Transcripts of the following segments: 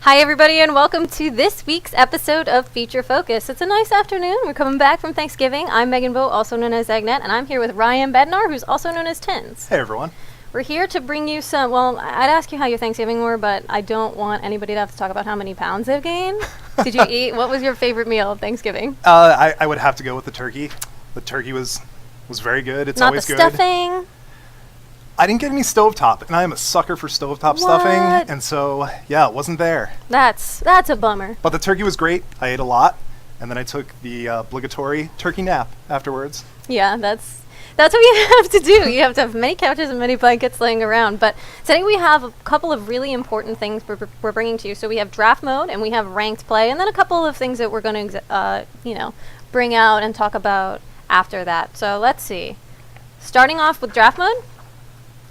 Hi everybody and welcome to this week's episode of Feature Focus. It's a nice afternoon. We're coming back from Thanksgiving. I'm Megan Bowe, also known as Agnet, and I'm here with Ryan Bednar, who's also known as Tins. Hey everyone. We're here to bring you some, well, I'd ask you how your Thanksgiving were, but I don't want anybody to have to talk about how many pounds they've gained. Did you eat? What was your favorite meal of Thanksgiving? I would have to go with the turkey. The turkey was very good. It's Not always the good. stuffing? I didn't get any stovetop, and I am a sucker for stovetop stuffing, and so, yeah, it wasn't there. That's a bummer. But the turkey was great. I ate a lot, and then I took the obligatory turkey nap afterwards. Yeah, that's what you have to do. You have to have many couches and many blankets laying around. But today we have a couple of really important things we're bringing to you. So we have draft mode and we have ranked play, and then a couple of things that we're going to, bring out and talk about after that. So let's see. Starting off with draft mode.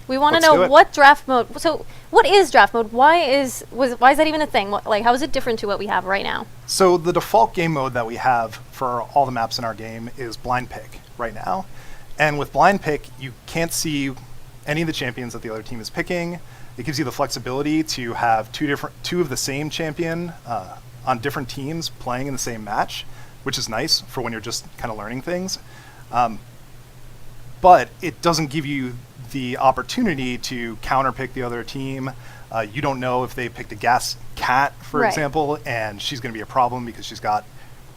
We want to know what draft mode. So, what is draft mode? Why is that even a thing? How is it different to what we have right now? So the default game mode that we have for all the maps in our game is blind pick right now, and with blind pick, you can't see any of the champions that the other team is picking. It gives you the flexibility to have two of the same champion on different teams playing in the same match, which is nice for when you're just kind of learning things. But it doesn't give you the opportunity to counterpick the other team. You don't know if they picked a gas cat, for example, and she's going to be a problem because she's got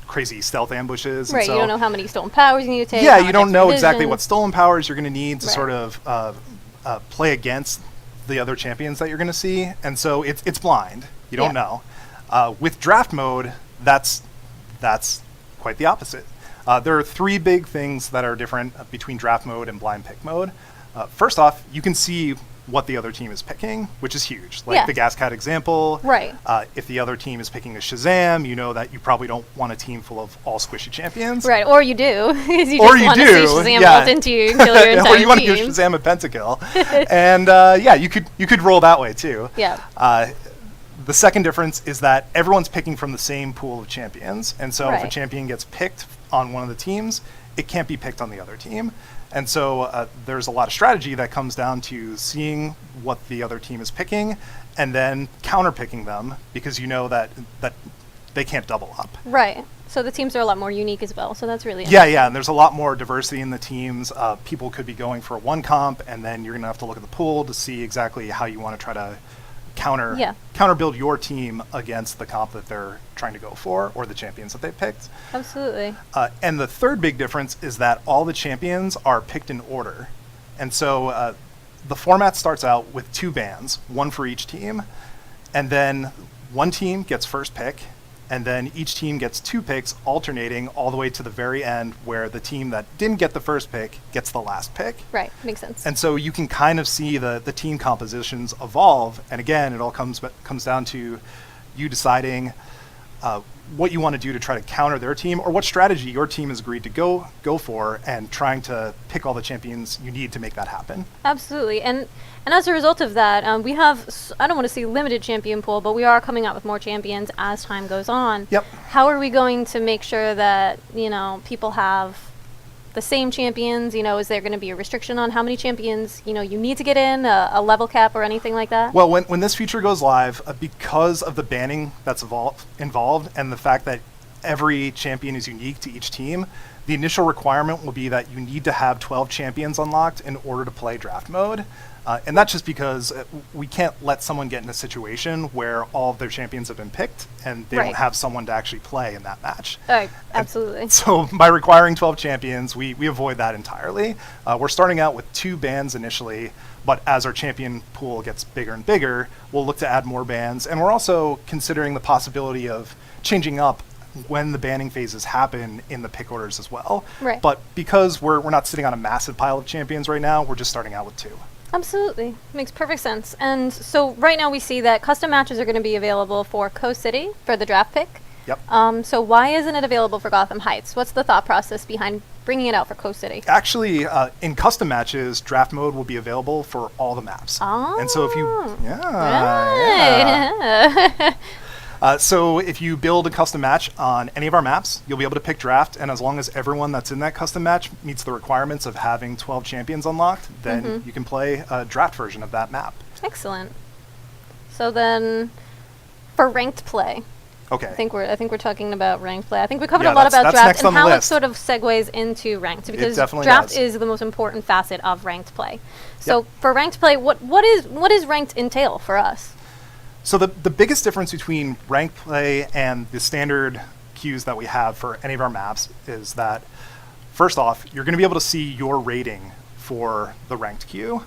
crazy stealth ambushes. Right, and so, you don't know how many stolen powers you need to take. Yeah, you don't know exactly what stolen powers you're going to need to sort of play against the other champions that you're going to see, and so it's blind. You don't know. With draft mode, that's quite the opposite. There are three big things that are different between draft mode and blind pick mode. First off, you can see what the other team is picking, which is huge. Like the Gas Cat example. Right. If the other team is picking a Shazam, you know that you probably don't want a team full of all swishy champions. Right, or you do. You just want to see Shazam ult into you and kill your entire team. Or you want to give Shazam a pentakill. And you could roll that way too. Yeah. The second difference is that everyone's picking from the same pool of champions. And so if a champion gets picked on one of the teams, it can't be picked on the other team. And so there's a lot of strategy that comes down to seeing what the other team is picking and then counter-picking them because you know that they can't double up. Right. So the teams are a lot more unique as well. So that's really interesting. Yeah, and there's a lot more diversity in the teams. People could be going for one comp, and then you're going to have to look at the pool to see exactly how you want to try to counter build your team against the comp that they're trying to go for or the champions that they picked. Absolutely. And the third big difference is that all the champions are picked in order. And so the format starts out with two bans, one for each team, and then one team gets first pick, and then each team gets two picks alternating all the way to the very end where the team that didn't get the first pick gets the last pick. Right, makes sense. And so you can kind of see the team compositions evolve. And again, it all comes down to you deciding what you want to do to try to counter their team or what strategy your team has agreed to go for and trying to pick all the champions you need to make that happen. Absolutely. And as a result of that, we have, I don't want to say limited champion pool, but we are coming out with more champions as time goes on. Yep. How are we going to make sure that, people have the same champions? Is there going to be a restriction on how many champions, you need to get in, a level cap or anything like that? Well, when this feature goes live, because of the banning that's involved and the fact that every champion is unique to each team, the initial requirement will be that you need to have 12 champions unlocked in order to play draft mode. And that's just because we can't let someone get in a situation where all of their champions have been picked and they don't have someone to actually play in that match. Absolutely. And so by requiring 12 champions, we avoid that entirely. We're starting out with 2 bans initially, but as our champion pool gets bigger and bigger, we'll look to add more bans. And we're also considering the possibility of changing up when the banning phases happen in the pick orders as well. Right. But because we're not sitting on a massive pile of champions right now, we're just starting out with 2. Absolutely. Makes perfect sense. And so right now we see that custom matches are going to be available for Coast City for the draft pick. Yep. So why isn't it available for Gotham Heights? What's the thought process behind bringing it out for Coast City? Actually, in custom matches, draft mode will be available for all the maps. Oh. And so if you... Right. So if you build a custom match on any of our maps, you'll be able to pick draft, and as long as everyone that's in that custom match meets the requirements of having 12 champions unlocked, then you can play a draft version of that map. Excellent. So then, For ranked play. Okay. I think we're talking about ranked play. I think we covered Yeah, a lot about that's draft next and on the how it list. sort of segues into ranked, because definitely draft does. is the most important facet of ranked play. So Yep. for ranked play, what is ranked entail for us? So the biggest difference between ranked play and the standard queues that we have for any of our maps is that, first off, you're going to be able to see your rating for the ranked queue.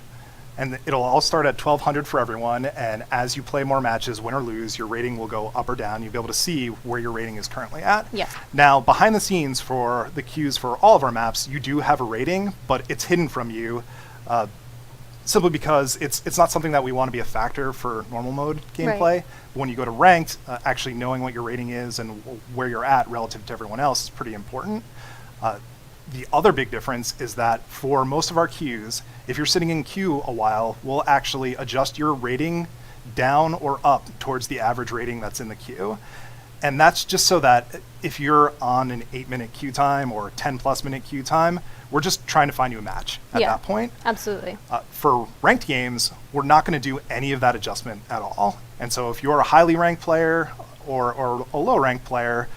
And it'll all start at 1200 for everyone, and as you play more matches, win or lose, your rating will go up or down. You'll be able to see where your rating is currently at. Yes. Now, behind the scenes for the queues for all of our maps, you do have a rating, but it's hidden from you, simply because it's not something that we want to be a factor for normal mode gameplay. Right. When you go to ranked, actually knowing what your rating is and where you're at relative to everyone else is pretty important. The other big difference is that for most of our queues, if you're sitting in queue a while, we'll actually adjust your rating down or up towards the average rating that's in the queue. And that's just so that if you're on an 8-minute queue time or 10+ minute queue time, we're just trying to find you a match at Yeah, that point. absolutely. For ranked games, we're not going to do any of that adjustment at all. And so if you're a highly ranked player or a low ranked player,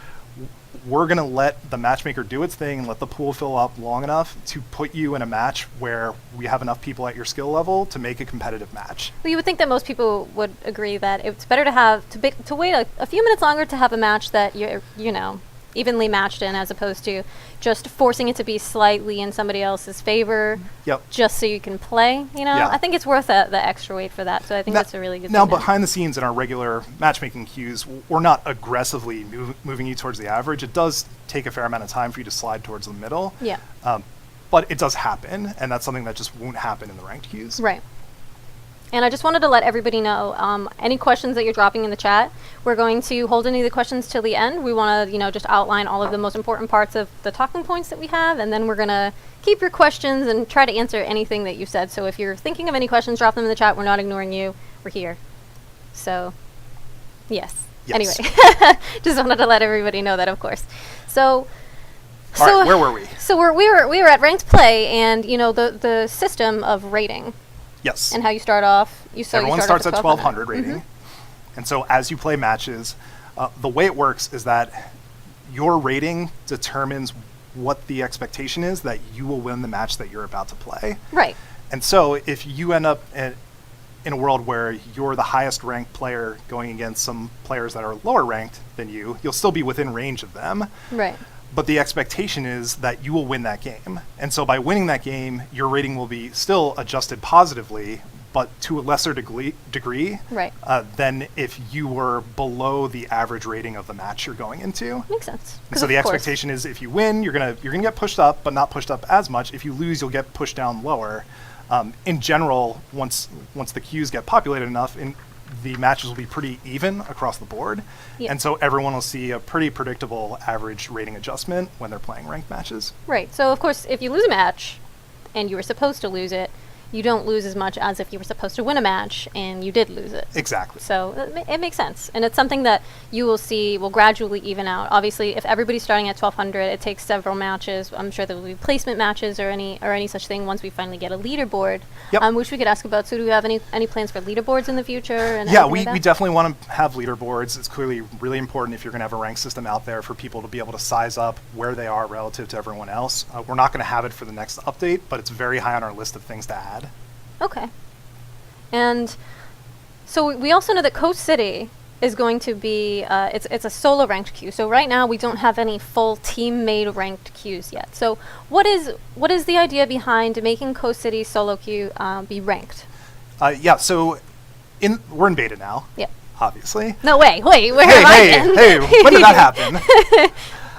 we're going to let the matchmaker do its thing and let the pool fill up long enough to put you in a match where we have enough people at your skill level to make a competitive match. Well, you would think that most people would agree that it's better to have to wait a few minutes longer to have a match that you're evenly matched in, as opposed to just forcing it to be slightly in somebody else's favor. Yep. Just so you can play. Yeah. I think it's worth the extra wait for that. So I think that's a really good Now, thing. behind the scenes in our regular matchmaking queues, we're not aggressively moving you towards the average. It does take a fair amount of time for you to slide towards the middle. Yeah. But it does happen, and that's something that just won't happen in the ranked queues. Right. And I just wanted to let everybody know, any questions that you're dropping in the chat, we're going to hold any of the questions till the end. We want to, just outline all of the most important parts of the talking points that we have, and then we're going to keep your questions and try to answer anything that you said. So if you're thinking of any questions, drop them in the chat. We're not ignoring you. We're here. So, yes. Anyway, just wanted to let everybody know that, of course. So, All right, where were we? So we were at ranked play, and the system of rating. Yes. And how you start off. Everyone starts at 1200 rating. Mm-hmm. And so as you play matches, the way it works is that your rating determines what the expectation is that you will win the match that you're about to play. Right. And so if you end up in a world where you're the highest ranked player going against some players that are lower ranked than you'll still be within range of them. Right. But the expectation is that you will win that game. And so by winning that game, your rating will be still adjusted positively, but to a lesser degree right. Than if you were below the average rating of the match you're going into. Makes sense. And so the expectation is if you win, you're gonna get pushed up, but not pushed up as much. If you lose, you'll get pushed down lower. In general, once the queues get populated enough, the matches will be pretty even across the board. Yeah. And so everyone will see a pretty predictable average rating adjustment when they're playing ranked matches. Right. So, of course, if you lose a match and you were supposed to lose it, you don't lose as much as if you were supposed to win a match and you did lose it. Exactly. So it makes sense. And it's something that you will see will gradually even out. Obviously, if everybody's starting at 1200, it takes several matches. I'm sure there will be placement matches or any such thing once we finally get a leaderboard, which we could ask about. So do we have any plans for leaderboards in the future? And we definitely want to have leaderboards. It's clearly really important if you're going to have a rank system out there for people to be able to size up where they are relative to everyone else. We're not going to have it for the next update, but it's very high on our list of things to add. Okay. And so we also know that Coast City is going to be, it's a solo ranked queue. So right now we don't have any full team-made ranked queues yet. So what is the idea behind making Coast City solo queue be ranked? So we're in beta now. Yeah. Obviously. No way. Wait, where have I been? Hey, when did that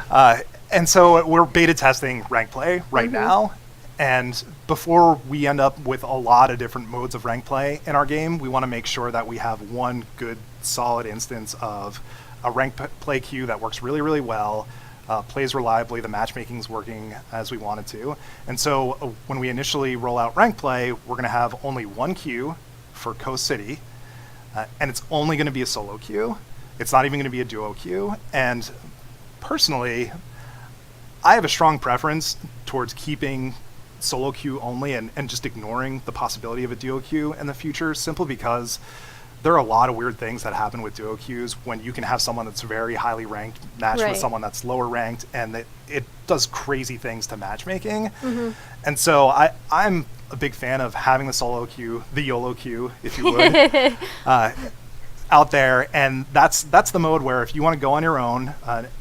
happen? And so we're beta testing rank play right now. And before we end up with a lot of different modes of rank play in our game, we want to make sure that we have one good, solid instance of a rank play queue that works really, really well, plays reliably, the matchmaking's working as we want it to. And so when we initially roll out rank play, we're going to have only one queue for Coast City, and it's only going to be a solo queue. It's not even going to be a duo queue. And personally, I have a strong preference towards keeping solo queue only and just ignoring the possibility of a duo queue in the future, simply because there are a lot of weird things that happen with duo queues when you can have someone that's very highly ranked matched with someone that's lower ranked, and it does crazy things to matchmaking. And so I'm a big fan of having the solo queue, the YOLO queue, if you would, out there. And that's the mode where if you want to go on your own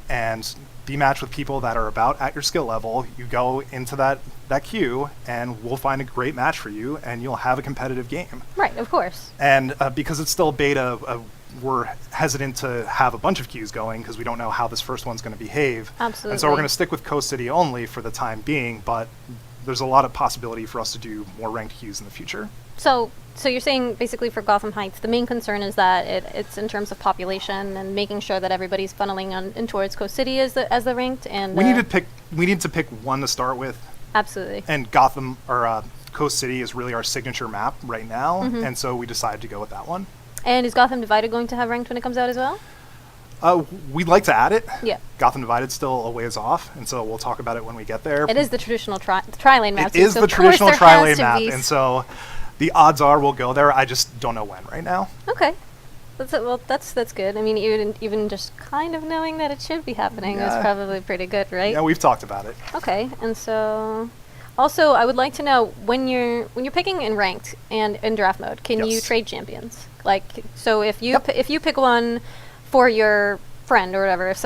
and be matched with people that are about at your skill level, you go into that queue and we'll find a great match for you and you'll have a competitive game. Right, of course. And because it's still beta, we're hesitant to have a bunch of queues going because we don't know how this first one's going to behave. Absolutely. And so we're going to stick with Coast City only for the time being, but there's a lot of possibility for us to do more ranked queues in the future. So you're saying basically for Gotham Heights, the main concern is that it's in terms of population and making sure that everybody's funneling in towards Coast City as the ranked, and we need to pick one to start with. Absolutely. And Gotham or Coast City is really our signature map right now, and so we decided to go with that one. And is Gotham Divided going to have ranked when it comes out as well? We'd like to add it. Yeah. Gotham Divided's still a ways off, and so we'll talk about it when we get there. It is the traditional tri-lane map. It is the traditional tri-lane map, and so the odds are we'll go there. I just don't know when right now. Okay. That's good. I mean, even just kind of knowing that it should be happening is probably pretty good, right? Yeah, we've talked about it. Okay, and so also I would like to know when you're picking in ranked and in draft mode, can you trade champions? Like, so if you pick one for your friend or whatever, if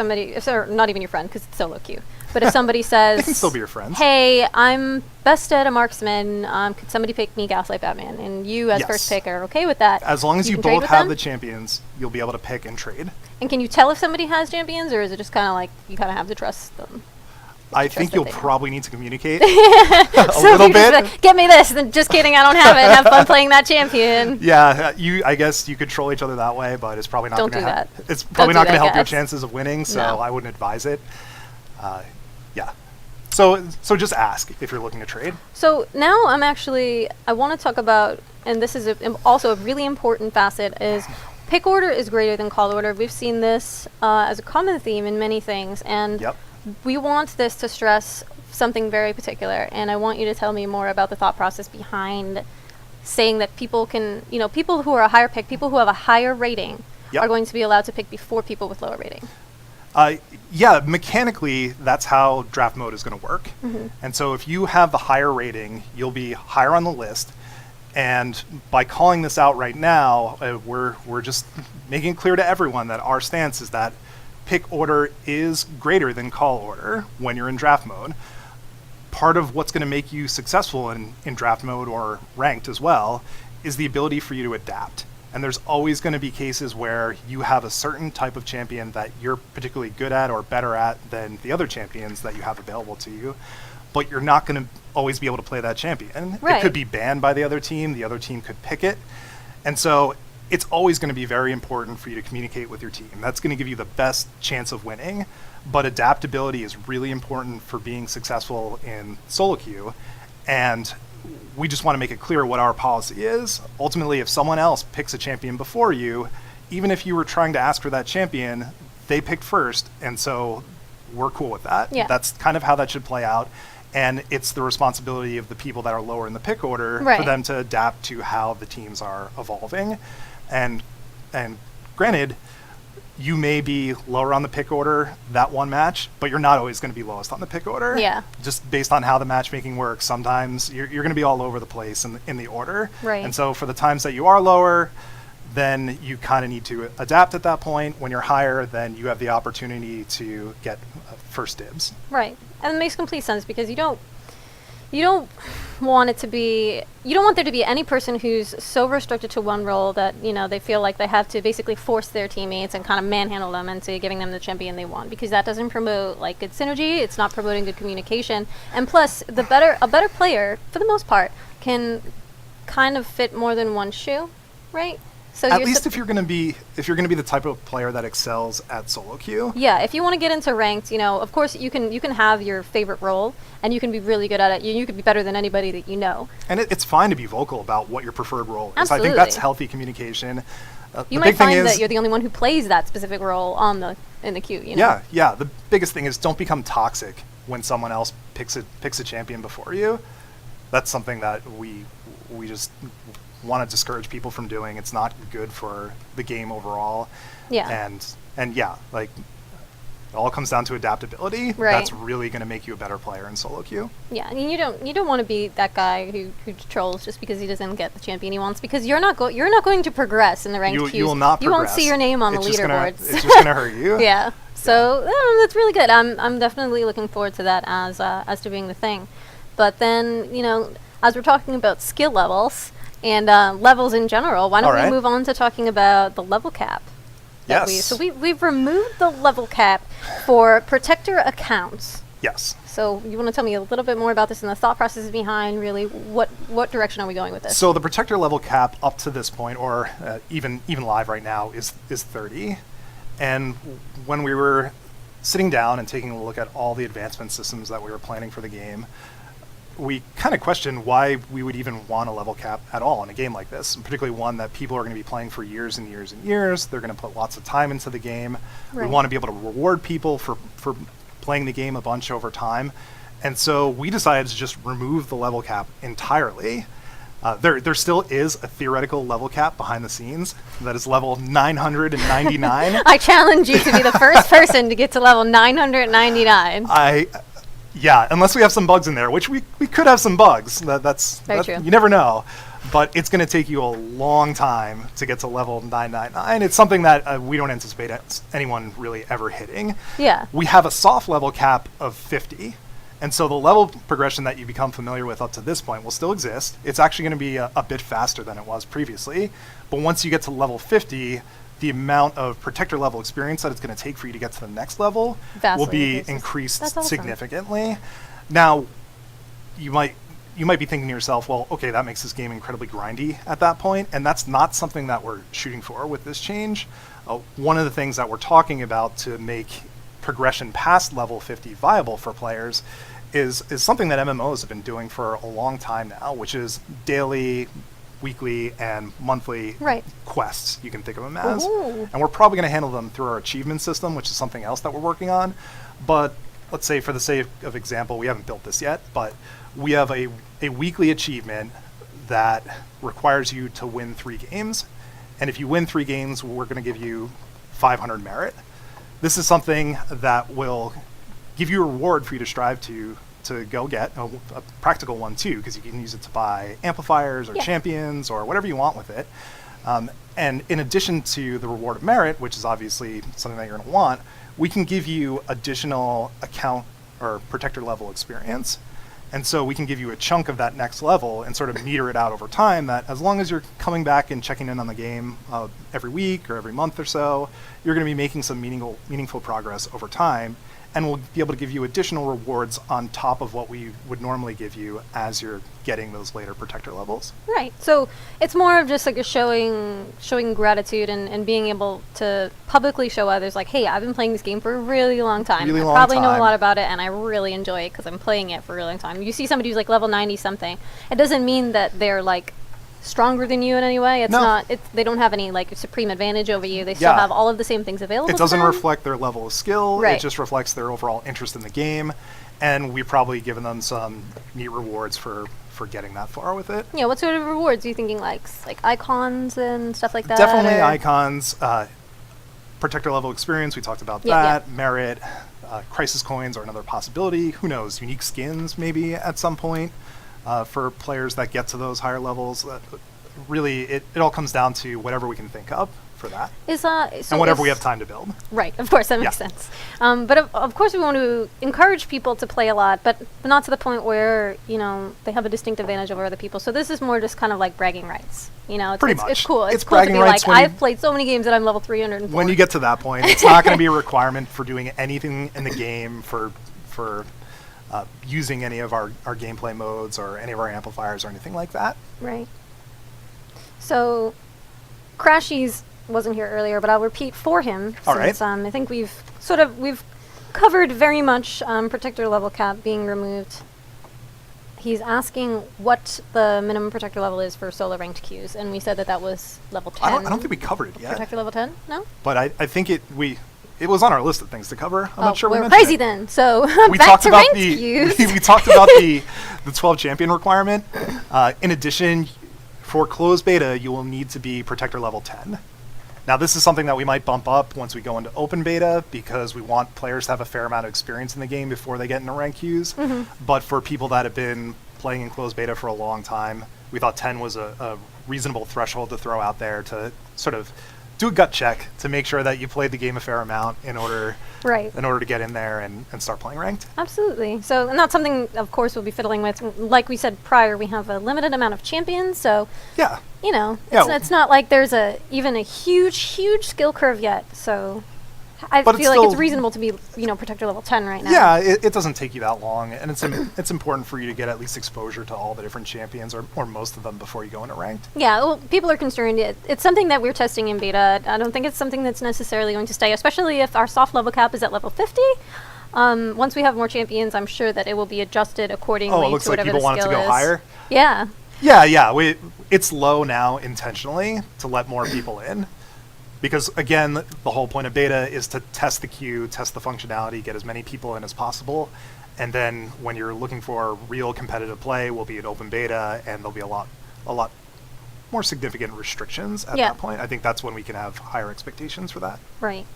they're not even your friend because it's solo queue, but if somebody says they can still be your friends. Hey, I'm best at a marksman. Could somebody pick me Gaslight Batman? And you as first pick are okay with that. As long as you both have the champions, you'll be able to pick and trade. And can you tell if somebody has champions, or is it just kind of like you kind of have to trust them? I think you'll probably need to communicate a little bit. Get me this. Then just kidding, I don't have it. Have fun playing that champion. Yeah, I guess you could troll each other that way, but it's probably not going to help. It's probably not going to help your chances of winning, so I wouldn't advise it. Yeah. So just ask if you're looking to trade. So now I want to talk about, and this is also a really important facet, is pick order is greater than call order. We've seen this as a common theme in many things, and we want this to stress something very particular, and I want you to tell me more about the thought process behind saying that people can, people who are a higher pick, people who have a higher rating are going to be allowed to pick before people with lower rating. Yeah, mechanically, that's how draft mode is going to work. And so if you have the higher rating, you'll be higher on the list. And by calling this out right now, we're just making it clear to everyone that our stance is that pick order is greater than call order when you're in draft mode. Part of what's going to make you successful in draft mode or ranked as well is the ability for you to adapt. And there's always going to be cases where you have a certain type of champion that you're particularly good at or better at than the other champions that you have available to you, but you're not going to always be able to play that champion. Right. It could be banned by the other team could pick it. And so it's always going to be very important for you to communicate with your team. That's going to give you the best chance of winning, but adaptability is really important for being successful in solo queue. And we just want to make it clear what our policy is. Ultimately, if someone else picks a champion before you, even if you were trying to ask for that champion, they picked first, and so we're cool with that. Yeah. That's kind of how that should play out, and it's the responsibility of the people that are lower in the pick order for them to adapt to how the teams are evolving. And granted, you may be lower on the pick order that one match, but you're not always going to be lowest on the pick order. Yeah. Just based on how the matchmaking works, sometimes you're going to be all over the place in the order. Right. And so for the times that you are lower, then you kind of need to adapt at that point. When you're higher, then you have the opportunity to get first dibs. Right. And it makes complete sense because you don't want there to be any person who's so restricted to one role that they feel like they have to basically force their teammates and kind of manhandle them into giving them the champion they want, because that doesn't promote good synergy. It's not promoting good communication, and plus a better player for the most part can kind of fit more than one shoe, right? So at least if you're going to be the type of player that excels at solo queue. Yeah, if you want to get into ranked, of course you can have your favorite role and you can be really good at it. You could be better than anybody that you know. And it's fine to be vocal about what your preferred role is. Absolutely. I think that's healthy communication. You might find that you're the only one who plays that specific role in the queue. Yeah. The biggest thing is don't become toxic when someone else picks a champion before you. That's something that we just want to discourage people from doing. It's not good for the game overall. Yeah. And yeah, like it all comes down to adaptability. Right. That's really going to make you a better player in solo queue. Yeah, and you don't want to be that guy who trolls just because he doesn't get the champion he wants, because you're not going to progress in the ranked queues. You will not progress. You won't see your name on It's the just leaderboards. It's just going to hurt you. Yeah. So that's really good. I'm definitely looking forward to that as to being the thing. But then, you know, as we're talking about skill levels and levels in general, why don't we move on to talking about the level cap? Yes. We've removed the level cap for protector accounts. Yes. So you want to tell me a little bit more about this and the thought process behind really what direction are we going with this? So the protector level cap up to this point, or even live right now, is 30. And when we were sitting down and taking a look at all the advancement systems that we were planning for the game, we kind of questioned why we would even want a level cap at all in a game like this, and particularly one that people are going to be playing for years and years and years. They're going to put lots of time into the game. Right. We want to be able to reward people for playing the game a bunch over time. And so we decided to just remove the level cap entirely. There still is a theoretical level cap behind the scenes that is level 999. I challenge you to be the first person to get to level 999. Yeah, unless we have some bugs in there, which we could have some bugs. That's true. You never know. But it's going to take you a long time to get to level 999. It's something that we don't anticipate anyone really ever hitting. Yeah. We have a soft level cap of 50. And so the level progression that you become familiar with up to this point will still exist. It's actually going to be a bit faster than it was previously. But once you get to level 50, the amount of protector level experience that it's going to take for you to get to the next level will be increased significantly. Now, you might be thinking to yourself, well, okay, that makes this game incredibly grindy at that point, and that's not something that we're shooting for with this change. One of the things that we're talking about to make progression past level 50 viable for players is something that MMOs have been doing for a long time now, which is daily, weekly, and monthly quests, you can think of them as. Ooh. And we're probably going to handle them through our achievement system, which is something else that we're working on. But let's say, for the sake of example, we haven't built this yet, but we have a weekly achievement that requires you to win 3 games. And if you win 3 games, we're going to give you 500 merit. This is something that will give you a reward for you to strive to go get, a practical one too, because you can use it to buy amplifiers or champions or whatever you want with it. And in addition to the reward of merit, which is obviously something that you're going to want, we can give you additional account or protector level experience. And so we can give you a chunk of that next level and sort of meter it out over time, that as long as you're coming back and checking in on the game every week or every month or so, you're going to be making some meaningful progress over time. And we'll be able to give you additional rewards on top of what we would normally give you as you're getting those later protector levels. Right. So it's more of just like a showing gratitude and being able to publicly show others, like, hey, I've been playing this game for a really long time. I probably know a lot about it, and I really enjoy it because I'm playing it for a really long time. You see somebody who's like level 90 something, it doesn't mean that they're like stronger than you in any way. It's not. They don't have any like supreme advantage over you. They still have all of the same things available. It doesn't to them. reflect their level of skill. Right. It just reflects their overall interest in the game, and we've probably given them some neat rewards for getting that far with it. Yeah. What sort of rewards are you thinking? Like icons and stuff like that. Definitely icons, protector level experience. We talked about that. Yeah. Merit, crisis coins are another possibility. Who knows? Unique skins maybe at some point. For players that get to those higher levels, really it all comes down to whatever we can think of for that, and whatever we have time to build. Right, of course, that makes sense. But of course we want to encourage people to play a lot, but not to the point where, you know, they have a distinct advantage over other people. So this is more just kind of like bragging rights. You know, Pretty much. It's cool. It's cool to bragging be rights like, I've played so many games that I'm level 304. When you get to that point, it's not going to be a requirement for doing anything in the game for using any of our gameplay modes or any of our amplifiers or anything like that. Right. So, Crashies wasn't here earlier, but I'll repeat for him. All since, right. I think we've covered very much protector level cap being removed. He's asking what the minimum protector level is for solo ranked queues, and we said that was level 10. I don't think we covered it yet. Protector level 10? No? But I think it was on our list of things to cover. I'm not sure we mentioned crazy it. then. So We back talked to about ranked queues. we talked about the 12 champion requirement. In addition, For closed beta, you will need to be Protector level 10. Now, this is something that we might bump up once we go into open beta because we want players to have a fair amount of experience in the game before they get into rank queues. But for people that have been playing in closed beta for a long time, we thought 10 was a reasonable threshold to throw out there to sort of do a gut check to make sure that you played the game a fair amount in order to get in there and start playing ranked. Absolutely. So, and that's something, of course, we'll be fiddling with. Like we said prior, we have a limited amount of champions, so yeah, it's not like there's even a huge skill curve yet. So, I but feel like it's reasonable to be, Protector level 10 right now. Yeah, it doesn't take you that long, and it's important for you to get at least exposure to all the different champions, or most of them, before you go into ranked. Yeah, well, people are concerned. It's something that we're testing in beta. I don't think it's something that's necessarily going to stay, especially if our soft level cap is at level 50. Once we have more champions, I'm sure that it will be adjusted accordingly to whatever the skill is. Oh, it looks like people want it to go higher? Yeah. Yeah. It's low now intentionally to let more people in. Because, again, the whole point of beta is to test the queue, test the functionality, get as many people in as possible. And then when you're looking for real competitive play, we'll be in open beta, and there'll be a lot more significant restrictions at that point. I think that's when we can have higher expectations for that. Right.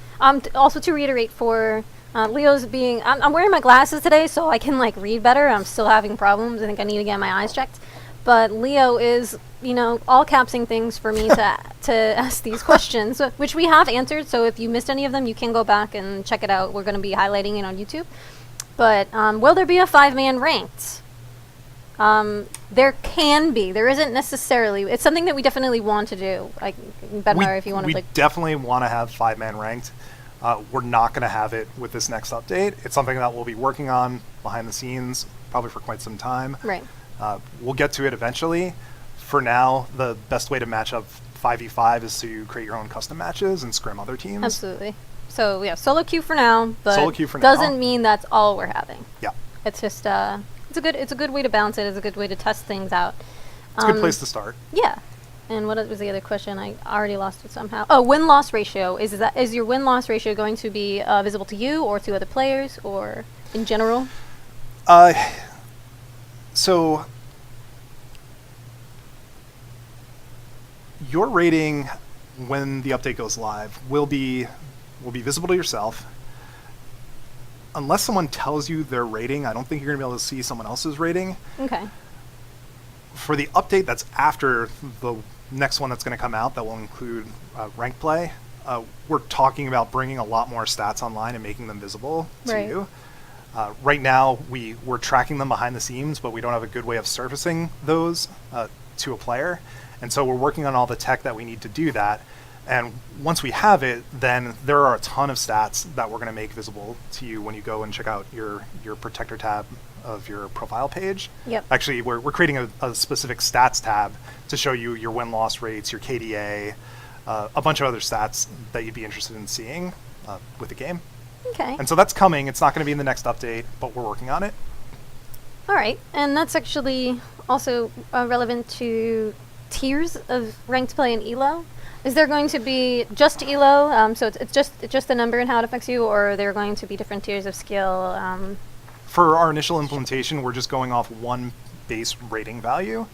Also, to reiterate for Leo's being... I'm wearing my glasses today, so I can, read better. I'm still having problems. I think I need to get my eyes checked. But Leo is, all capsing things for me to ask these questions, which we have answered. So if you missed any of them, you can go back and check it out. We're going to be highlighting it on YouTube. But will there be a 5-man ranked? There can be. There isn't necessarily. It's something that we definitely want to do. Like Bednar, if you want to. We definitely want to have 5-man ranked. We're not going to have it with this next update. It's something that we'll be working on behind the scenes, probably for quite some time. Right. We'll get to it eventually. For now, the best way to match up 5v5 is to create your own custom matches and scrim other teams. Absolutely. So yeah, solo queue for now, but solo queue for doesn't mean that's all we're having. Yeah. It's just it's a good way to balance it. It's a good way to test things out. It's a good place to start. Yeah. And what was the other question? I already lost it somehow. Oh, win-loss ratio. Is your win-loss ratio going to be visible to you or to other players or in general? So your rating when the update goes live will be visible to yourself. Unless someone tells you their rating, I don't think you're going to be able to see someone else's rating. Okay. For the update that's after the next one that's going to come out that will include ranked play, we're talking about bringing a lot more stats online and making them visible to you. Right now, we're tracking them behind the scenes, but we don't have a good way of surfacing those to a player. And so we're working on all the tech that we need to do that. And once we have it, then there are a ton of stats that we're going to make visible to you when you go and check out your Protector tab of your profile page. Yep. Actually, we're creating a specific stats tab to show you your win-loss rates, your KDA, a bunch of other stats that you'd be interested in seeing with the game. Okay. And so that's coming. It's not going to be in the next update, but we're working on it. All right. And that's actually also relevant to tiers of ranked play and ELO. Is there going to be just ELO, so it's just the number and how it affects you, or are there going to be different tiers of skill? For our initial implementation, we're just going off one base rating value.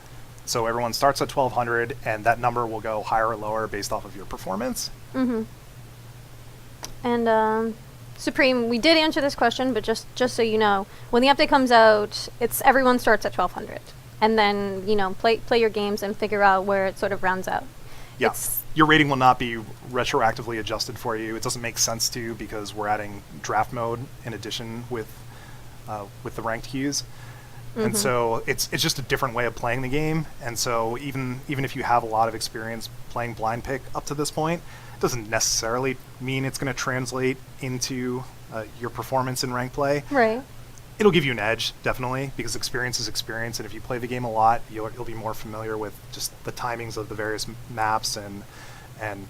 So everyone starts at 1200, and that number will go higher or lower based off of your performance. Mm-hmm. And Supreme, we did answer this question, but just so you know, when the update comes out, everyone starts at 1200, and then play your games and figure out where it sort of rounds out. Yeah. Your rating will not be retroactively adjusted for you. It doesn't make sense to because we're adding draft mode in addition with the ranked queues. Mm-hmm. And so it's just a different way of playing the game. And so even if you have a lot of experience playing blind pick up to this point, it doesn't necessarily mean it's going to translate into your performance in ranked play. Right. It'll give you an edge, definitely, because experience is experience, and if you play the game a lot, you'll be more familiar with just the timings of the various maps and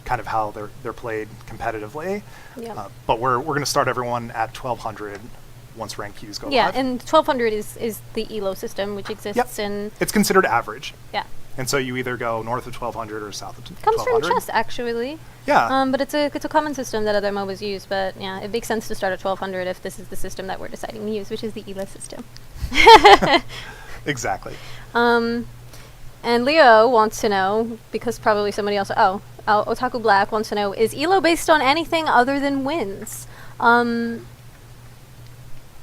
kind of how they're played competitively. Yeah. But we're going to start everyone at 1200 once rank queues go live. Yeah, and 1200 is the ELO system, which exists in... It's considered average. Yeah. And so you either go north of 1200 or south of 1200. Comes from chess, actually. Yeah. But it's a common system that other MOBAs use. But yeah, it makes sense to start at 1200 if this is the system that we're deciding to use, which is the ELO system. Exactly. And Leo wants to know, because probably somebody else. Otaku Black wants to know: is Elo based on anything other than wins?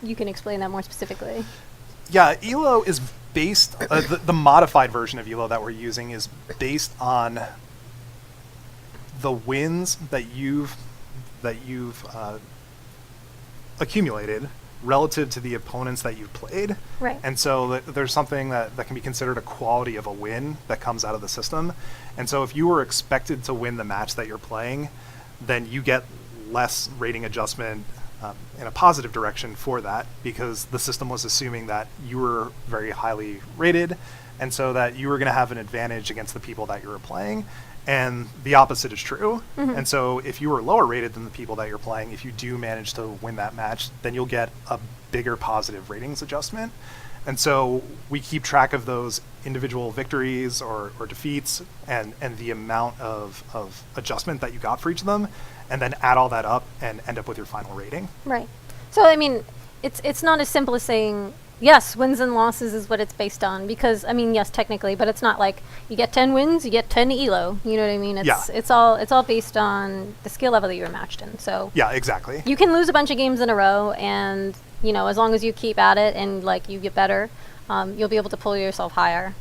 You can explain that more specifically. Yeah, Elo is based. The modified version of Elo that we're using is based on the wins that you've accumulated relative to the opponents that you've played. Right. And so there's something that can be considered a quality of a win that comes out of the system. And so if you were expected to win the match that you're playing, then you get less rating adjustment in a positive direction for that, because the system was assuming that you were very highly rated, and so that you were going to have an advantage against the people that you were playing. And the opposite is true. Mm-hmm. And so if you were lower rated than the people that you're playing, if you do manage to win that match, then you'll get a bigger positive ratings adjustment. And so we keep track of those individual victories or defeats and the amount of adjustment that you got for each of them, and then add all that up and end up with your final rating. Right. So, I mean, it's not as simple as saying, yes, wins and losses is what it's based on, because, I mean, yes, technically, but it's not like you get 10 wins, you get 10 elo. You know what I mean? It's all based on the skill level that you were matched in. So yeah, exactly. You can lose a bunch of games in a row, and, you know, as long as you keep at it and, like, you get better, you'll be able to pull yourself higher.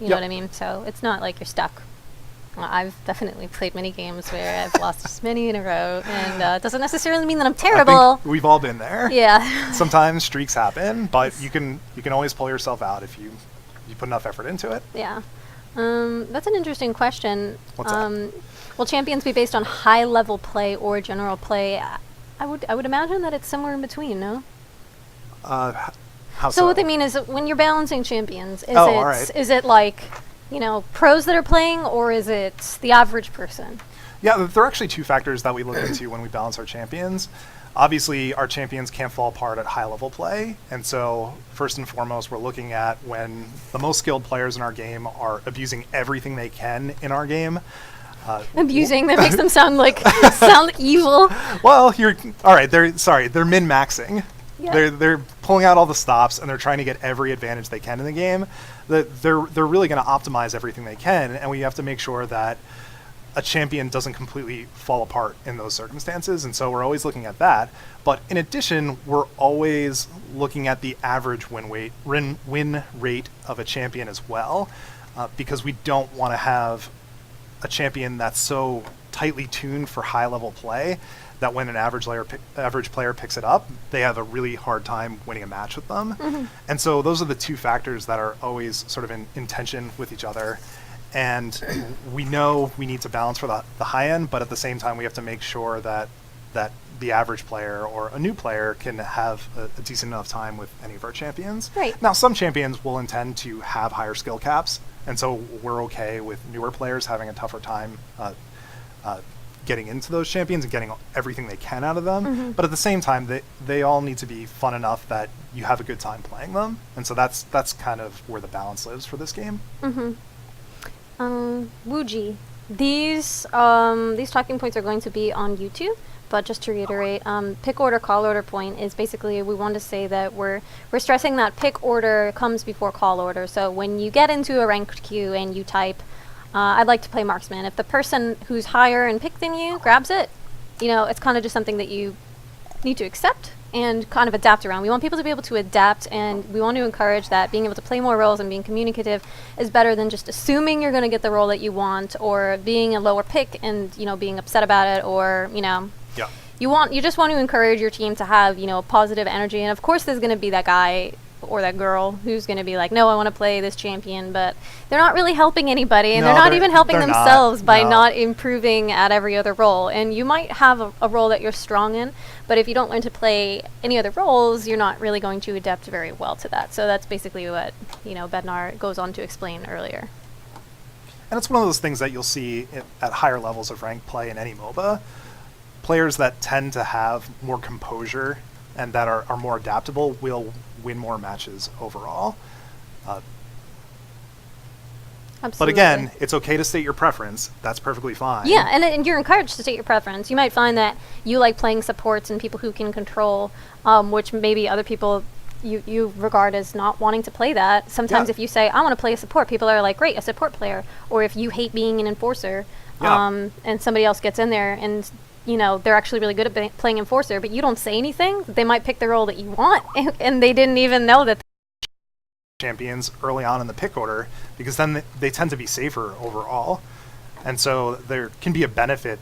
You know what I mean? So it's not like you're stuck. I've definitely played many games where I've lost many in a row, and it doesn't necessarily mean that I'm terrible. I think we've all been there. Yeah. Sometimes streaks happen, but you can always pull yourself out if you put enough effort into it. Yeah. That's an interesting question. What's that? Will champions be based on high level play or general play? I would imagine that it's somewhere in between, no? How so? So what they mean is that when you're balancing champions, all right. is it like, you know, pros that are playing, or is it the average person? Yeah, there are actually two factors that we look into when we balance our champions. Obviously, our champions can't fall apart at high-level play, and so first and foremost, we're looking at when the most skilled players in our game are abusing everything they can in our game. Abusing, that makes them sound evil. Well, they're min-maxing. Yeah. They're pulling out all the stops, and they're trying to get every advantage they can in the game. They're really going to optimize everything they can, and we have to make sure that a champion doesn't completely fall apart in those circumstances, and so we're always looking at that. But in addition, we're always looking at the average win rate of a champion as well, because we don't want to have a champion that's so tightly tuned for high-level play that when an average player picks it up, they have a really hard time winning a match with them. Mm-hmm. And so those are the two factors that are always sort of in tension with each other. And we know we need to balance for the high end, but at the same time, we have to make sure that the average player or a new player can have a decent enough time with any of our champions. Right. Now, some champions will intend to have higher skill caps, and so we're okay with newer players having a tougher time getting into those champions and getting everything they can out of them. Mm-hmm. But at the same time, they all need to be fun enough that you have a good time playing them. And so that's kind of where the balance lives for this game. Mm-hmm. Wuji, these talking points are going to be on YouTube, but just to reiterate, pick order, call order point is basically, we want to say that we're stressing that pick order comes before call order. So when you get into a ranked queue and you type, I'd like to play marksman, if the person who's higher in pick than you grabs it, you know, it's kind of just something that you need to accept and kind of adapt around. We want people to be able to adapt, and we want to encourage that being able to play more roles and being communicative is better than just assuming you're going to get the role that you want, or being a lower pick and, you know, being upset about it, or, you know. Yeah. You just want to encourage your team to have, you know, positive energy, and of course there's going to be that guy or that girl who's going to be like, no, I want to play this champion, but they're not really helping anybody, and they're not even helping themselves by not improving at every other role. And you might have a role that you're strong in, but if you don't learn to play any other roles, you're not really going to adapt very well to that. So that's basically what, you know, Bednar goes on to explain earlier. And it's one of those things that you'll see at higher levels of ranked play in any MOBA. Players that tend to have more composure and that are more adaptable will win more matches overall. Absolutely. But again, it's okay to state your preference. That's perfectly fine. Yeah, and you're encouraged to state your preference. You might find that you like playing supports and people who can control, which maybe other people you regard as not wanting to play that. Sometimes Yeah. if you say, I want to play a support, people are like, great, a support player. Or if you hate being an enforcer, Yeah. and somebody else gets in there and, they're actually really good at playing enforcer, but you don't say anything, they might pick the role that you want, and they didn't even know that. Champions early on in the pick order, because then they tend to be safer overall. And so there can be a benefit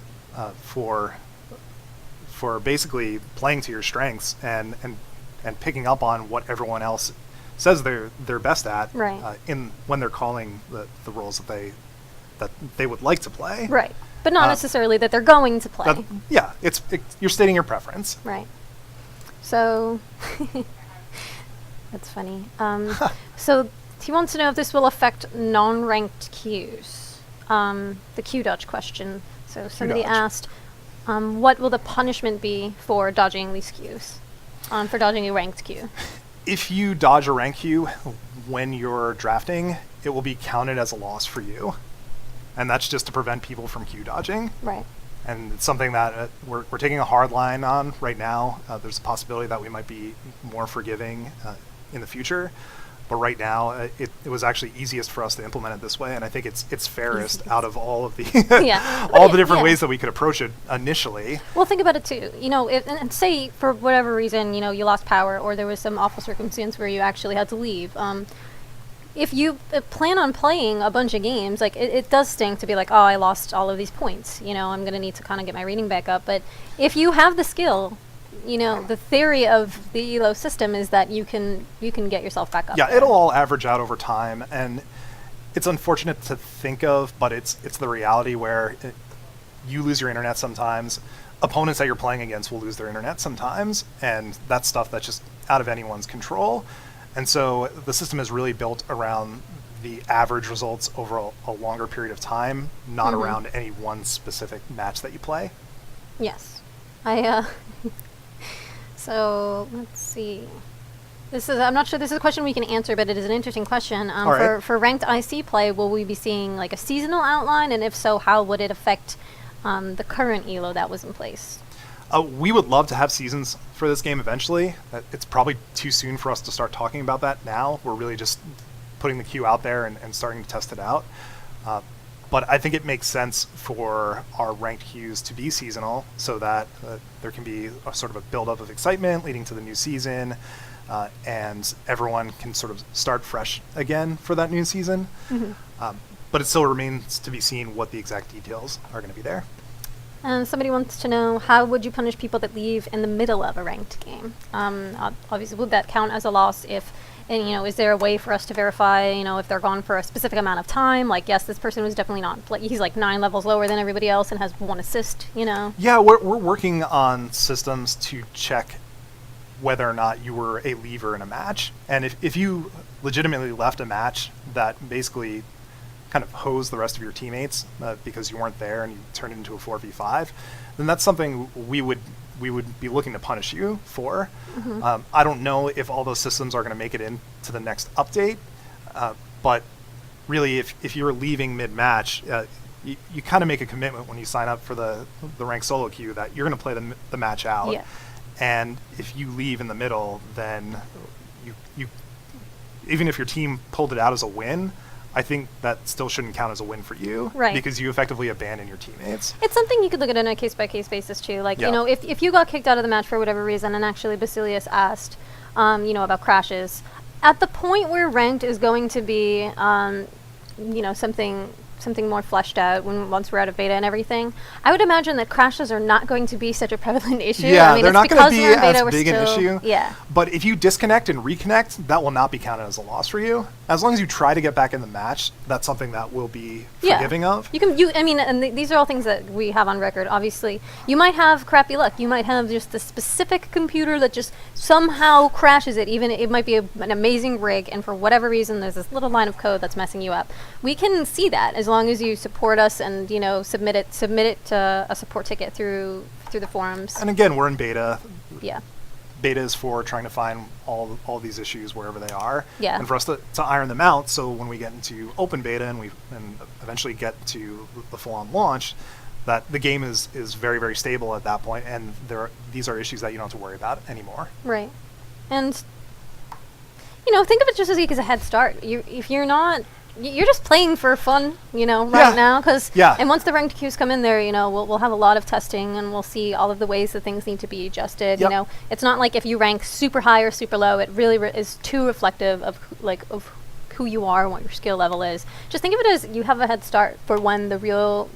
for basically playing to your strengths and picking up on what everyone else says they're best at, Right. In when they're calling the roles that they would like to play. Right. But not necessarily that they're going to play. You're stating your preference. Right. So, that's funny. So he wants to know if this will affect non-ranked queues. The queue dodge question. So somebody dodge. asked, what will the punishment be for dodging these queues? For dodging a ranked queue. If you dodge a rank queue when you're drafting, it will be counted as a loss for you. And that's just to prevent people from queue dodging. Right. And it's something that we're taking a hard line on right now. There's a possibility that we might be more forgiving in the future. But right now, it was actually easiest for us to implement it this way, and I think it's fairest out of all of the all the different ways that we could approach it initially. Well, think about it too. And say for whatever reason, you lost power, or there was some awful circumstance where you actually had to leave. If you plan on playing a bunch of games, like it does stink to be like, oh, I lost all of these points. I'm going to need to kind of get my rating back up. But if you have the skill, the theory of the ELO system is that you can get yourself back up. Yeah, there. it'll all average out over time, and it's unfortunate to think of, but it's the reality where you lose your internet sometimes. Opponents that you're playing against will lose their internet sometimes, and that's stuff that's just out of anyone's control. And so the system is really built around the average results over a longer period of time, not around any one specific match that you play. Yes. So let's see. I'm not sure this is a question we can answer, but it is an interesting question. Right. For ranked IC play, will we be seeing like a seasonal outline? And if so, how would it affect the current ELO that was in place? We would love to have seasons for this game eventually. It's probably too soon for us to start talking about that now. We're really just putting the queue out there and starting to test it out. But I think it makes sense for our ranked queues to be seasonal so that there can be a sort of a buildup of excitement leading to the new season, and everyone can sort of start fresh again for that new season. But it still remains to be seen what the exact details are going to be there. And somebody wants to know, how would you punish people that leave in the middle of a ranked game? Obviously, would that count as a loss is there a way for us to verify, if they're gone for a specific amount of time? Like, yes, this person was definitely not, he's like 9 levels lower than everybody else and has 1 assist, Yeah, we're working on systems to check whether or not you were a leaver in a match. And if you legitimately left a match that basically kind of hose the rest of your teammates because you weren't there and you turned it into a 4v5, then that's something we would be looking to punish you for. I don't know if all those systems are going to make it into the next update, but really if you're leaving mid-match, you kind of make a commitment when you sign up for the ranked solo queue that you're going to play the match out. Yeah. And if you leave in the middle, then you even if your team pulled it out as a win, I think that still shouldn't count as a win for you, right? Because you effectively abandon your teammates. It's something you could look at on a case-by-case basis too. Like, Yeah. if you got kicked out of the match for whatever reason, and actually Basilius asked, about crashes, at the point where ranked is going to be, something more fleshed out once we're out of beta and everything, I would imagine that crashes are not going to be such a prevalent issue. Yeah, I mean, they're it's not going to because be we're in beta, as we're big an still- issue. Yeah. But if you disconnect and reconnect, that will not be counted as a loss for you. As long as you try to get back in the match, that's something that will be forgiving of. These are all things that we have on record. Obviously, you might have crappy luck. You might have just the specific computer that just somehow crashes it. Even it might be an amazing rig, and for whatever reason, there's this little line of code that's messing you up. We can see that as long as you support us and submit it to a support ticket through the forums. And again, we're in beta. Yeah. Beta is for trying to find all these issues wherever they are, Yeah. and for us to iron them out. So when we get into open beta and eventually get to the full-on launch, that the game is very, very stable at that point, and these are issues that you don't have to worry about anymore. Right. And think of it just as a head start. If you're not, you're just playing for fun, right now. And once the ranked queues come in there, we'll have a lot of testing, and we'll see all of the ways that things need to be adjusted. Yep. It's not like if you rank super high or super low, it really is too reflective of who you are and what your skill level is. Just think of it as you have a head start for when the real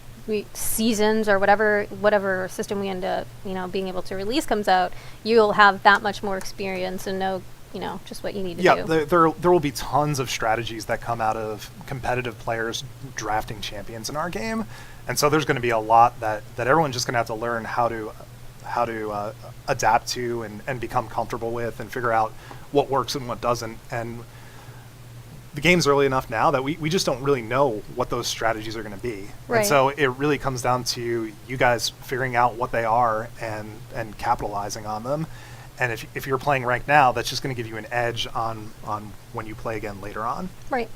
seasons or whatever system we end up being able to release comes out. You'll have that much more experience and know just what you need to do. Yeah, there will be tons of strategies that come out of competitive players drafting champions in our game, and so there's going to be a lot that everyone's just going to have to learn how to adapt to and become comfortable with and figure out what works and what doesn't. And the game's early enough now that we just don't really know what those strategies are going to be. Right. And so it really comes down to you guys figuring out what they are and capitalizing on them. And if you're playing ranked now, that's just going to give you an edge on when you play again later on. Right.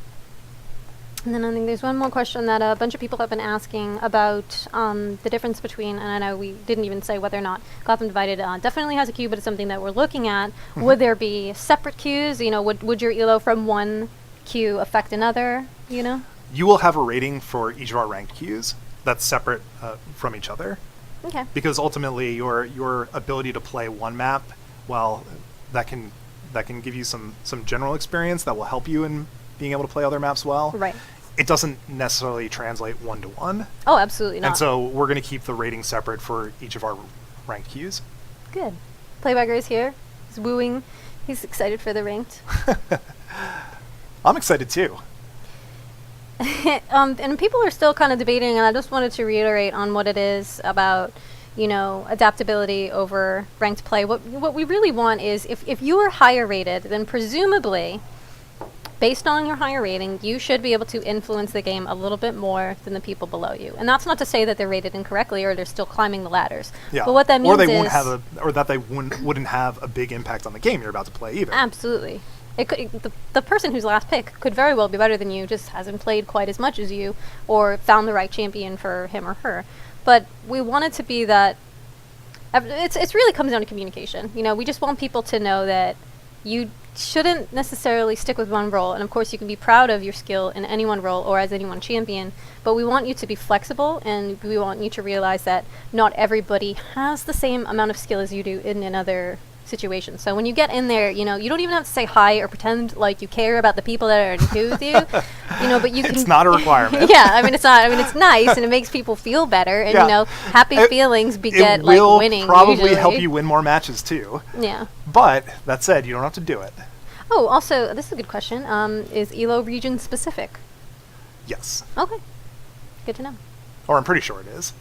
And then I think there's one more question that a bunch of people have been asking about the difference between, and I know we didn't even say whether or not Gotham Divided definitely has a queue, but it's something that we're looking at. Mm-hmm. Would there be separate queues? Would your elo from one queue affect another? You will have a rating for each of our ranked queues that's separate from each other. Okay. Because ultimately, your ability to play one map, well, that can give you some general experience that will help you in being able to play other maps well. Right. It doesn't necessarily translate 1-to-1. Oh, absolutely not. And so we're going to keep the rating separate for each of our ranked queues. Good. Playbagger is here. He's wooing. He's excited for the ranked. I'm excited too. And people are still kind of debating, and I just wanted to reiterate on what it is about, adaptability over ranked play. What we really want is if you are higher rated, then presumably, based on your higher rating, you should be able to influence the game a little bit more than the people below you. And that's not to say that they're rated incorrectly or they're still climbing the ladders. Yeah. But what that means or they is... won't have or that they wouldn't have a big impact on the game you're about to play either. Absolutely. The person who's last pick could very well be better than you, just hasn't played quite as much as you, or found the right champion for him or her. But we want it to be that it's really comes down to communication. We just want people to know that you shouldn't necessarily stick with one role, and of course you can be proud of your skill in any one role or as any one champion, but we want you to be flexible, and we want you to realize that not everybody has the same amount of skill as you do in another situation. So when you get in there, you don't even have to say hi or pretend like you care about the people that are in queue with you, but you can... It's not a requirement. Yeah, it's not. It's nice, and it makes people feel better, and, happy feelings beget, winning. It will probably usually help you win more matches, too. Yeah. But, that said, you don't have to do it. Oh, also, this is a good question. Is ELO region specific? Yes. Okay. Good to know. Or I'm pretty sure it is.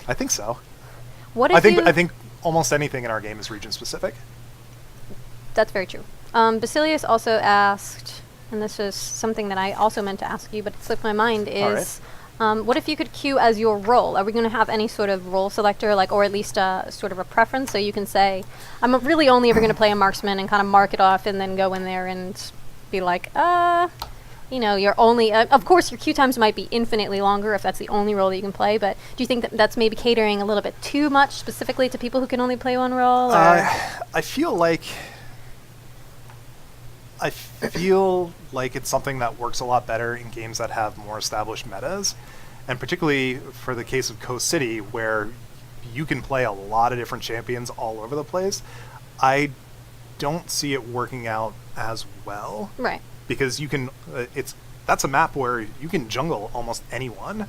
I think so. What if I think almost anything in our game is region specific. That's very true. Basilius also asked, and this is something that I also meant to ask you, but it slipped my mind, is what if you could queue as your role? Are we going to have any sort of role selector, or at least sort of a preference, so you can say, I'm really only ever going to play a marksman and kind of mark it off and then go in there and be like, you're only... of course, your queue times might be infinitely longer if that's the only role that you can play, but do you think that that's maybe catering a little bit too much specifically to people who can only play one role? Or? I feel like it's something that works a lot better in games that have more established metas, and particularly for the case of Coast City, where you can play a lot of different champions all over the place. I don't see it working out as well. Right. Because you can, that's a map where you can jungle almost anyone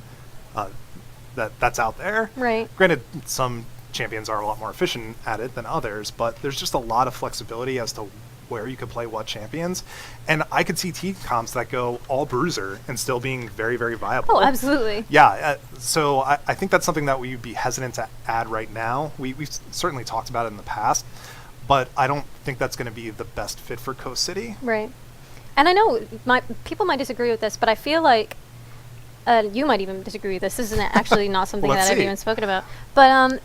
that's out there. Right. Granted, some champions are a lot more efficient at it than others, but there's just a lot of flexibility as to where you could play what champions. And I could see team comps that go all bruiser and still being very, very viable. Oh, absolutely. Yeah, so I think that's something that we'd be hesitant to add right now. We've certainly talked about it in the past, but I don't think that's going to be the best fit for Coast City. Right. And I know people might disagree with this, but I feel like you might even disagree with this. This isn't actually not something that I've even spoken about. But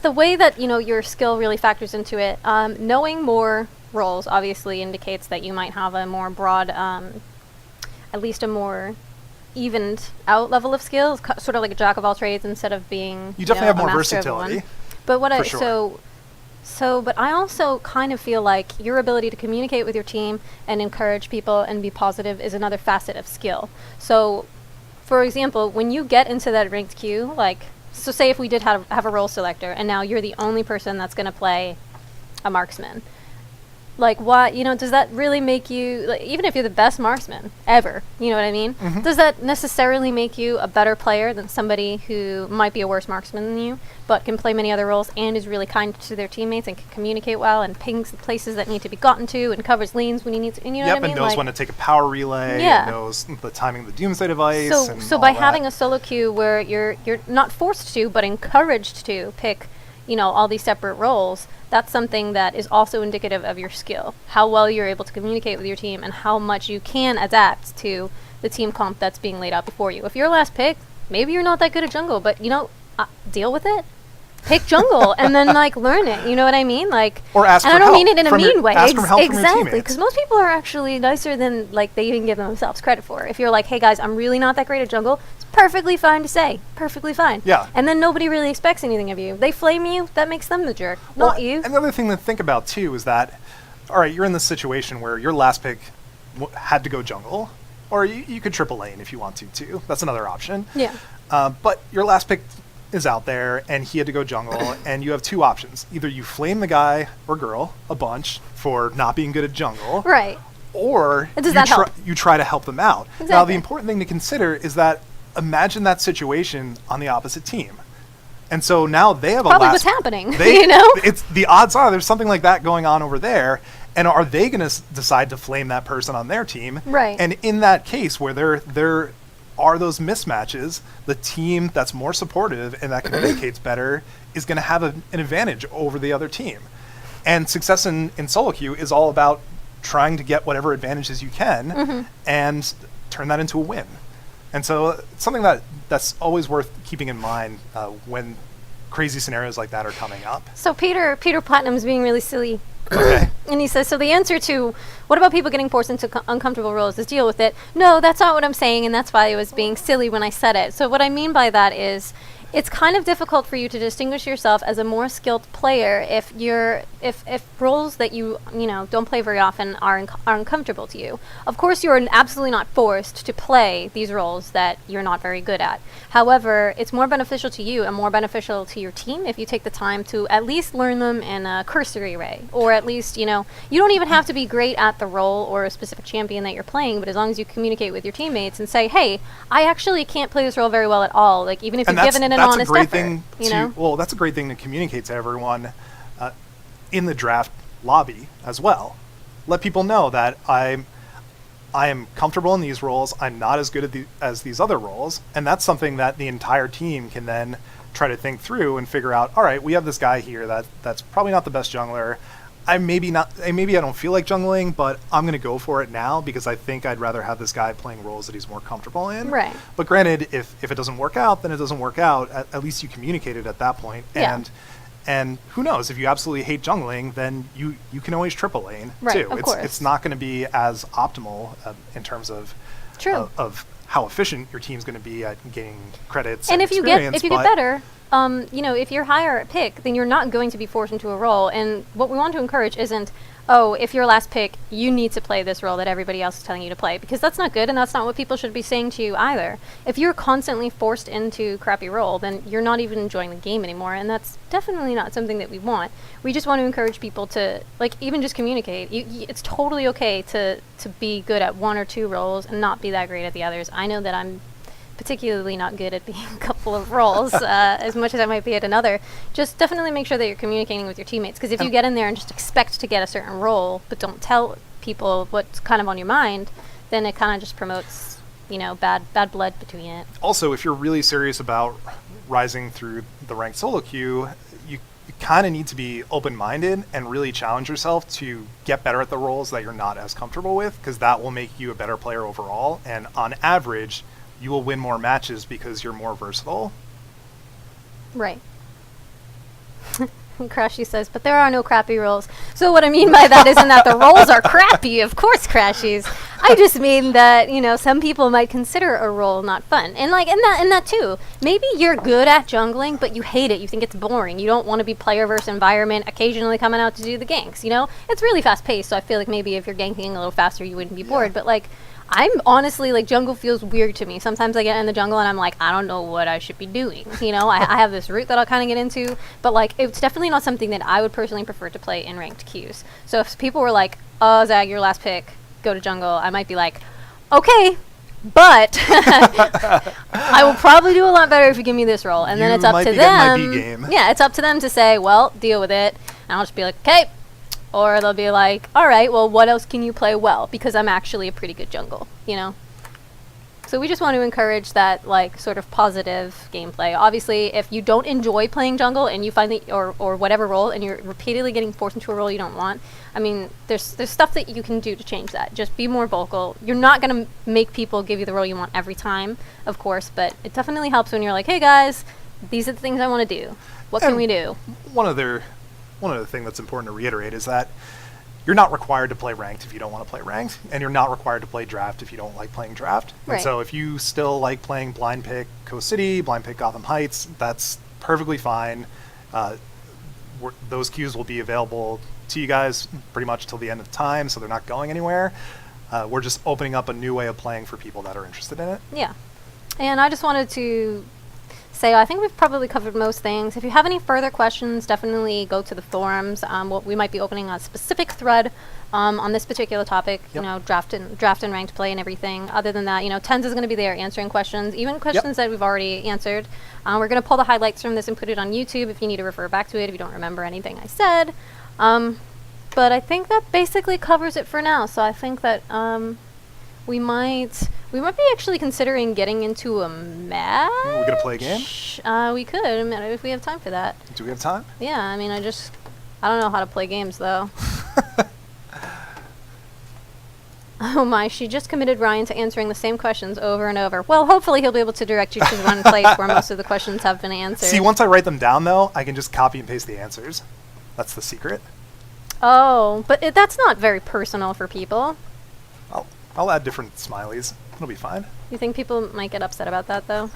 the way that your skill really factors into it, knowing more roles obviously indicates that you might have a more broad, at least a more evened out level of skills, sort of like a jack of all trades instead of being you definitely have more versatility. But what So, but I also kind of feel like your ability to communicate with your team and encourage people and be positive is another facet of skill. So, for example, when you get into that ranked queue, like, so say if we did have a role selector and now you're the only person that's going to play a marksman. Like, what, does that really make you, like, even if you're the best marksman ever, you know what I mean? Mm-hmm. Does that necessarily make you a better player than somebody who might be a worse marksman than you, but can play many other roles and is really kind to their teammates and can communicate well and pings places that need to be gotten to and covers lanes when he needs to, and you know what I mean? And knows when to take a power relay, and knows the timing of the Doomsday device. So by having a solo queue where you're not forced to, but encouraged to pick, all these separate roles, that's something that is also indicative of your skill, how well you're able to communicate with your team and how much you can adapt to the team comp that's being laid out before you. If you're last pick, maybe you're not that good at jungle, but deal with it. Pick jungle and then learn it. You know what I mean? Or ask for help. And I don't mean it in a from mean way. Ask for help exactly, from your teammates. because most people are actually nicer than they even give themselves credit for. If you're like, hey guys, I'm really not that great at jungle, it's perfectly fine to say. Perfectly fine. Yeah. And then nobody really expects anything of you. They flame you, that makes them the jerk, not you. And the other thing to think about too is that, all right, you're in this situation where your last pick had to go jungle, or you could triple lane if you want to too. That's another option. Yeah. But your last pick is out there and he had to go jungle, and you have two options. Either you flame the guy or girl a bunch for not being good at jungle. Right. Or you try to help them out. Exactly. Now, the important thing to consider is that imagine that situation on the opposite team. And so now they have probably what's happening, It's the odds are there's something like that going on over there, and are they going to decide to flame that person on their team? Right. And in that case where there are those mismatches, the team that's more supportive and that communicates better is going to have an advantage over the other team. And success in solo queue is all about trying to get whatever advantages you can and turn that into a win. And so it's something that's always worth keeping in mind when crazy scenarios like that are coming up. So Peter Platinum's being really silly. Okay. And he says, so the answer to what about people getting forced into uncomfortable roles is deal with it. No, that's not what I'm saying, and that's why I was being silly when I said it. So what I mean by that is it's kind of difficult for you to distinguish yourself as a more skilled player if roles that you don't play very often are uncomfortable to you. Of course, you're absolutely not forced to play these roles that you're not very good at. However, it's more beneficial to you and more beneficial to your team if you take the time to at least learn them in a cursory way, or at least you don't even have to be great at the role or a specific champion that you're playing, but as long as you communicate with your teammates and say, hey, I actually can't play this role very well at all, even if you've given it an honest effort. That's a great thing to communicate to everyone in the draft lobby as well. Let people know that I am comfortable in these roles. I'm not as good as these other roles, and that's something that the entire team can then try to think through and figure out. All right, we have this guy here that's probably not the best jungler. Maybe I don't feel like jungling, but I'm going to go for it now because I think I'd rather have this guy playing roles that he's more comfortable in. Right. But granted, if it doesn't work out, then it doesn't work out. At least you communicated at that point. Yeah. And who knows, if you absolutely hate jungling, then you can always triple lane too. Of course. It's not going to be as optimal in terms of of how efficient your team's going to be at gaining credits. And if you get better, if you're higher at pick, then you're not going to be forced into a role. And what we want to encourage isn't, oh, if you're last pick, you need to play this role that everybody else is telling you to play, because that's not good, and that's not what people should be saying to you either. If you're constantly forced into crappy role, then you're not even enjoying the game anymore, and that's definitely not something that we want. We just want to encourage people to, even just communicate. It's totally okay to be good at one or two roles and not be that great at the others. I know that I'm particularly not good at being a couple of roles as much as I might be at another. Just definitely make sure that you're communicating with your teammates, because if you get in there and just expect to get a certain role but don't tell people what's kind of on your mind, then it kind of just promotes bad blood between it. Also, if you're really serious about rising through the ranked solo queue, you kind of need to be open-minded and really challenge yourself to get better at the roles that you're not as comfortable with, because that will make you a better player overall, and on average you will win more matches because you're more versatile. Right. Crashy says, but there are no crappy roles. So what I mean by that isn't that the roles are crappy. Of course, Crashies. I just mean that, some people might consider a role not fun. And like in that too. Maybe you're good at jungling, but you hate it. You think it's boring. You don't want to be player versus environment, occasionally coming out to do the ganks, It's really fast paced, so I feel like maybe if you're ganking a little faster you wouldn't be bored. But like I'm honestly like jungle feels weird to me. Sometimes I get in the jungle and I'm like, I don't know what I should be doing. I have this route that I'll kind of get into, but like it's definitely not something that I would personally prefer to play in ranked queues. So if people were like, "Oh, Zag, your last pick, go to jungle," I might be like, "Okay, but I will probably do a lot better if you give me this role." And then it's up to them. Yeah, it's up to them to say, "Well, deal with it," and I'll just be like, "Okay." Or they'll be like, all right, well, what else can you play well? Because I'm actually a pretty good jungle, So we just want to encourage that, like, sort of positive gameplay. Obviously, if you don't enjoy playing jungle and you find that, or whatever role, and you're repeatedly getting forced into a role you don't want, I mean, there's stuff that you can do to change that. Just be more vocal. You're not going to make people give you the role you want every time, of course, but it definitely helps when you're like, hey, guys, these are the things I want to do. What can we do? One other thing that's important to reiterate is that you're not required to play ranked if you don't want to play ranked, and you're not required to play draft if you don't like playing draft. Right. And so if you still like playing blind pick Coast City, blind pick Gotham Heights, that's perfectly fine. Those queues will be available to you guys pretty much till the end of time, so they're not going anywhere. We're just opening up a new way of playing for people that are interested in it. Yeah. And I just wanted to say, I think we've probably covered most things. If you have any further questions, definitely go to the forums. We might be opening a specific thread on this particular topic, Yep. Draft and ranked play and everything. Other than that, Tens is going to be there answering questions, even questions that we've already answered. We're going to pull the highlights from this and put it on YouTube if you need to refer back to it if you don't remember anything I said. But I think that basically covers it for now. So I think that we might be actually considering getting into a match. We're going to play a game? We could, if we have time for that. Do we have time? Yeah, I mean, I don't know how to play games, though. Oh my, she just committed Ryan to answering the same questions over and over. Well, hopefully he'll be able to direct you to one place where most of the questions have been answered. See, once I write them down, though, I can just copy and paste the answers. That's the secret. Oh, but that's not very personal for people. I'll add different smileys. It'll be fine. You think people might get upset about that, though?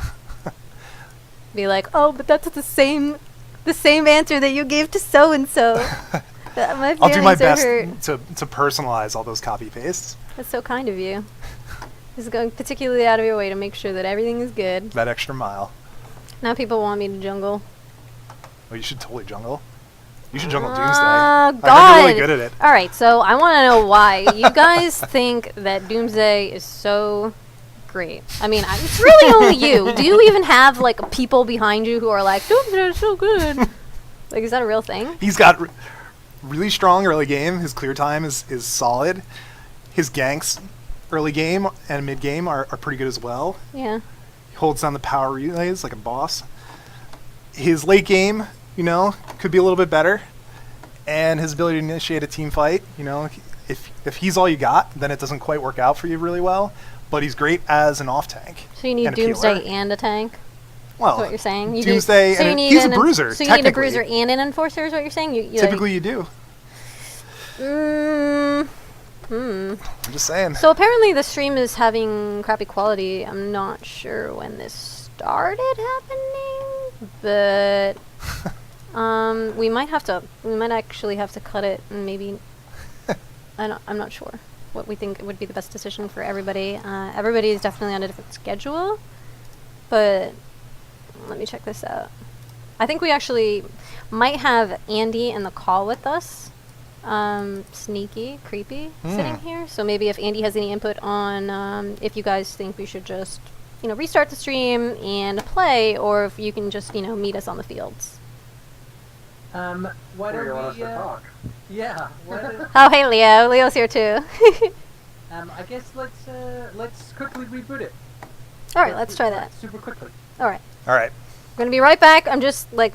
Be like, oh, but that's the same answer that you gave to so-and-so. I'll do my best to personalize all those copy pastes. That's so kind of you. Just going particularly out of your way to make sure that everything is good. That extra mile. Now people want me to jungle. Oh, you should totally jungle. You should jungle Doomsday. Oh, God. I think you're really good at it. All right, so I want to know why. You guys think that Doomsday is so great. I mean, it's really only you. Do you even have, like, people behind you who are like, Doomsday is so good? Like, is that a real thing? He's got really strong early game. His clear time is solid. His ganks early game and mid game are pretty good as well. Yeah. He holds down the power relays like a boss. His late game, could be a little bit better. And his ability to initiate a team fight, if he's all you got, then it doesn't quite work out for you really well. But he's great as an off tank. So you need Doomsday and a tank? Well, that's what you're saying? Doomsday he's a bruiser, so you need a bruiser and an enforcer is what you're saying? Typically you do. I'm just saying. So apparently the stream is having crappy quality. I'm not sure when this started happening, but we might actually have to cut it and maybe I'm not sure what we think would be the best decision for everybody. Everybody is definitely on a different schedule, but let me check this out. I think we actually might have Andy in the call with us. Sneaky, creepy, sitting here. So maybe if Andy has any input on if you guys think we should just, restart the stream and play, or if you can just, meet us on the fields. Why don't we talk? Yeah. Oh, hey, Leo. Leo's here too. I guess let's quickly reboot it. All right, let's try that. Super quickly. All right. All right. We're gonna be right back. I'm just like